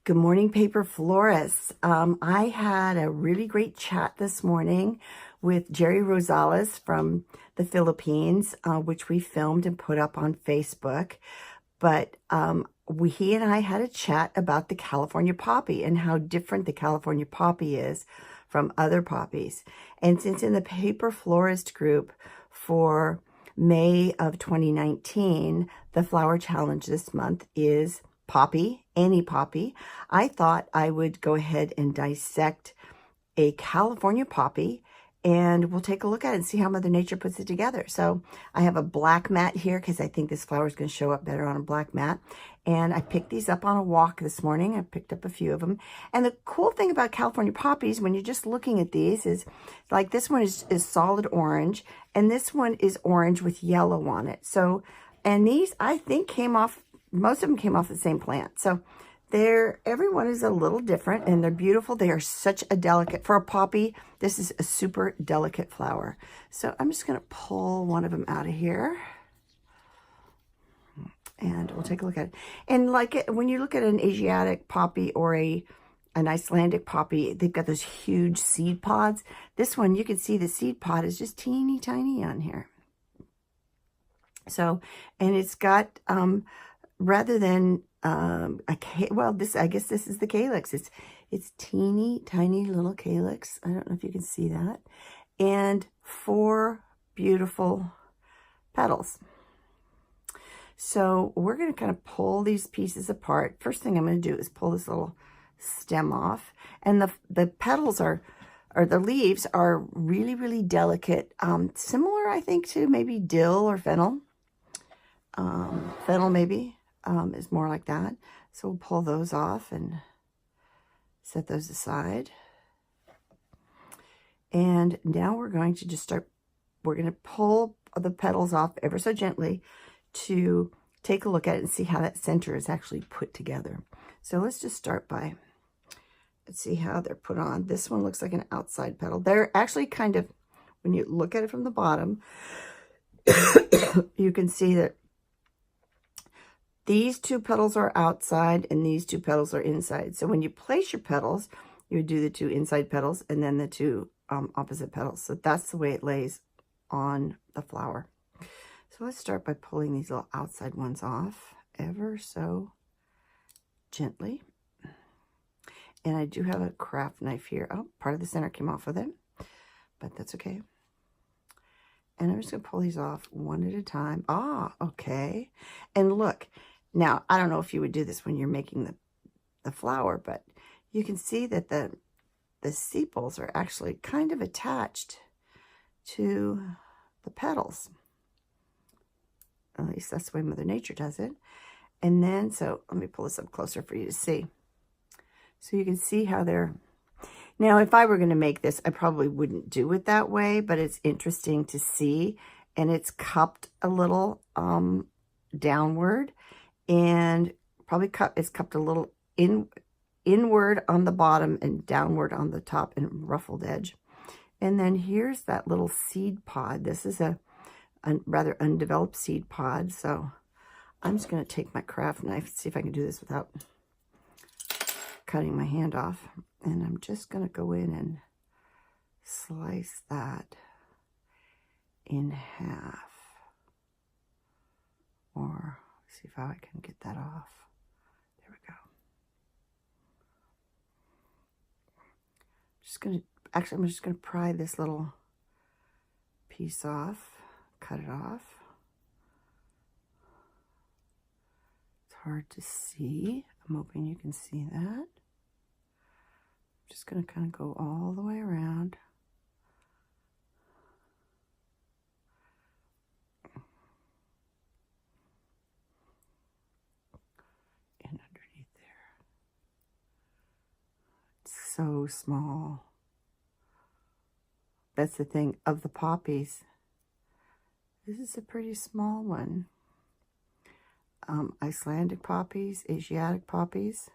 Good morning, paper florists. I had a really great chat this morning with Jerry Rosales from the Philippines, which we filmed and put up on Facebook. But he and I had a chat about the California poppy and how different the California poppy is from other poppies. And since in the paper florist group for May of 2019, the flower challenge this month is poppy, any poppy, I thought I would go ahead and dissect a California poppy, and we'll take a look at it and see how Mother Nature puts it together. So I have a black mat here because I think this flower is going to show up better on a black mat. And I picked these up on a walk this morning. I picked up a few of them. And the cool thing about California poppies, when you're just looking at these, is like this one is solid orange, and this one is orange with yellow on it. So, and these I think came off, most of them came off the same plant. So everyone is a little different, and they're beautiful. They are such a delicate, for a poppy, this is a super delicate flower. So I'm just going to pull one of them out of here, and we'll take a look at it. And like when you look at an Asiatic poppy or an Icelandic poppy, they've got those huge seed pods. This one, you can see the seed pod is just teeny tiny on here. So, and it's got, rather than I guess this is the calyx. It's teeny tiny little calyx. I don't know if you can see that, and 4 beautiful petals. So we're going to kind of pull these pieces apart. First thing I'm going to do is pull this little stem off, and the petals or the leaves are really delicate, similar I think to maybe dill or fennel. Fennel maybe is more like that. So we'll pull those off and set those aside. And now we're going to just we're going to pull the petals off ever so gently to take a look at it and see how that center is actually put together. So let's just start by, let's see how they're put on. This one looks like an outside petal. They're actually kind of, when you look at it from the bottom, you can see that these 2 petals are outside and these 2 petals are inside. So when you place your petals, you would do the 2 inside petals and then the 2 opposite petals. So that's the way it lays on the flower. So let's start by pulling these little outside ones off ever so gently. And I do have a craft knife here. Oh, part of the center came off with it, but that's okay. And I'm just going to pull these off one at a time. Ah, okay. And look, now, I don't know if you would do this when you're making the flower, but you can see that the sepals are actually kind of attached to the petals. At least that's the way Mother Nature does it. And then, so let me pull this up closer for you to see. So you can see how they're... Now, if I were going to make this, I probably wouldn't do it that way, but it's interesting to see. And it's cupped a little downward, and probably it's cupped a little inward on the bottom and downward on the top and ruffled edge. And then here's that little seed pod. This is a rather undeveloped seed pod. So I'm just going to take my craft knife, see if I can do this without cutting my hand off. And I'm just going to go in and slice that in half. Or see if I can get that off. There we go. I'm just going to pry this little piece off, cut it off. It's hard to see. I'm hoping you can see that. I'm just going to kind of go all the way around. And underneath there. It's so small. That's the thing of the poppies. This is a pretty small one. Icelandic poppies, Asiatic poppies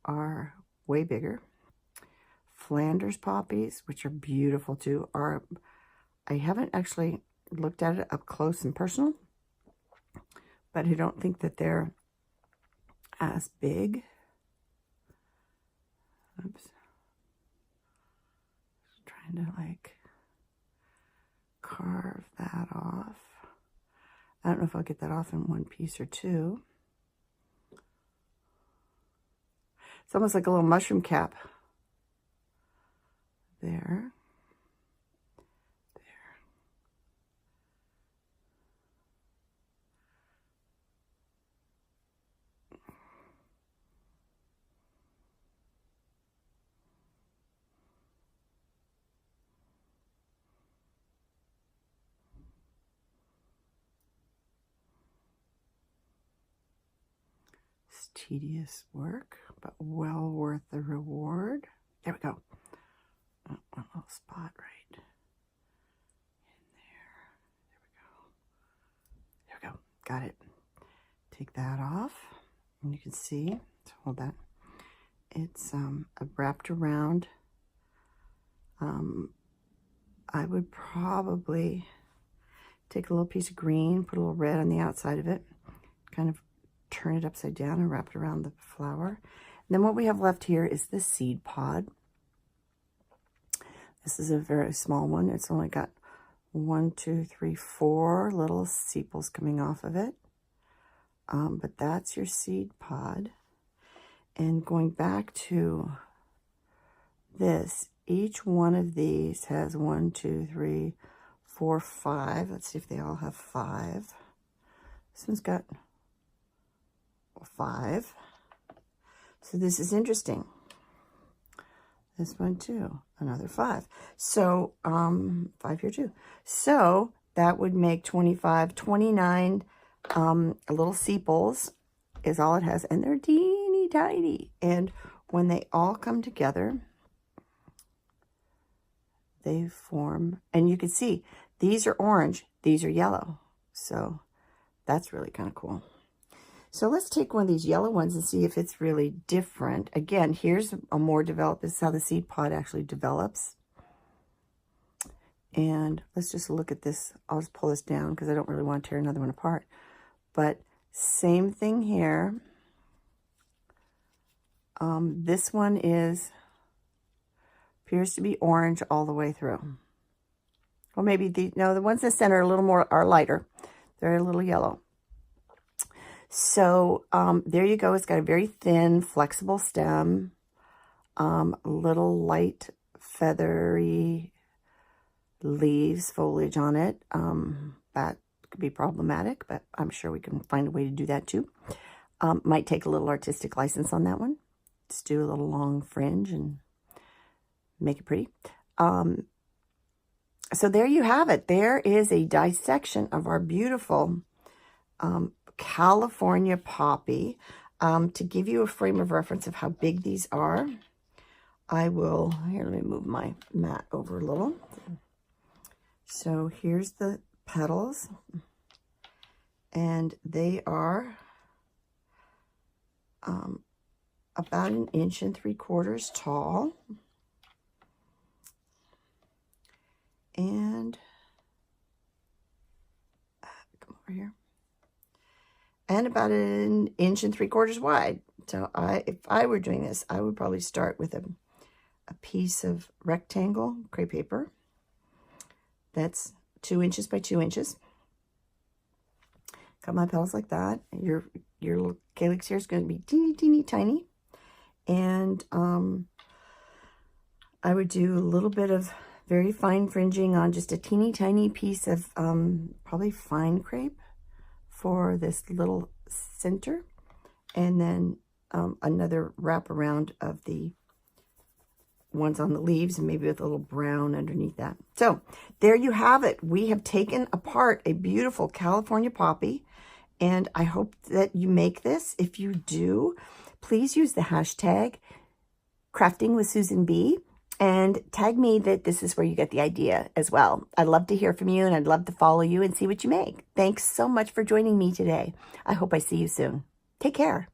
are way bigger. Flanders poppies, which are beautiful too, I haven't actually looked at it up close and personal, but I don't think that they're as big Oops. Just trying to like carve that off. I don't know if I'll get that off in one piece or two. It's almost like a little mushroom cap. There. It's tedious work, but well worth the reward. There we go. Oh, one little spot right in there. There we go. Got it. Take that off, and you can see. So hold that. It's wrapped around. I would probably take a little piece of green, put a little red on the outside of it, kind of turn it upside down and wrap it around the flower. And then what we have left here is the seed pod. This is a very small one. It's only got 1, 2, 3, 4 little sepals coming off of it. But that's your seed pod. And going back to this, each one of these has 1, 2, 3, 4, 5. Let's see if they all have 5. This one's got 5. So this is interesting. This one too, another 5. So 5 here too. So that would make 25, 29 little sepals is all it has, and they're teeny tiny. And when they all come together, they form, and you can see these are orange, these are yellow. So that's really kind of cool. So let's take one of these yellow ones and see if it's really different. Again, here's a more developed, this is how the seed pod actually develops. And let's just look at this. I'll just pull this down because I don't really want to tear another one apart. But same thing here. This one appears to be orange all the way through. Well, maybe the ones in the center are lighter. They're a little yellow. So there you go. It's got a very thin, flexible stem, little light, feathery leaves, foliage on it. That could be problematic, but I'm sure we can find a way to do that too. Might take a little artistic license on that one. Just do a little long fringe and make it pretty. So there you have it. There is a dissection of our beautiful California poppy. To give you a frame of reference of how big these are, I will, here, let me move my mat over a little. So here's the petals, and they are about 1 3/4 inches tall. And come over here. And about 1 3/4 inches wide. So if I were doing this, I would probably start with a piece of rectangle crepe paper that's 2 inches by 2 inches. Cut my petals like that. Your little calyx here is going to be teeny, teeny, tiny. And I would do a little bit of very fine fringing on just a teeny tiny piece of probably fine crepe for this little center, and then another wrap around of the ones on the leaves, and maybe with a little brown underneath that. So there you have it. We have taken apart a beautiful California poppy, and I hope that you make this. If you do, please use the hashtag Crafting with Susan B, and tag me that this is where you get the idea as well. I'd love to hear from you, and I'd love to follow you and see what you make. Thanks so much for joining me today. I hope I see you soon. Take care.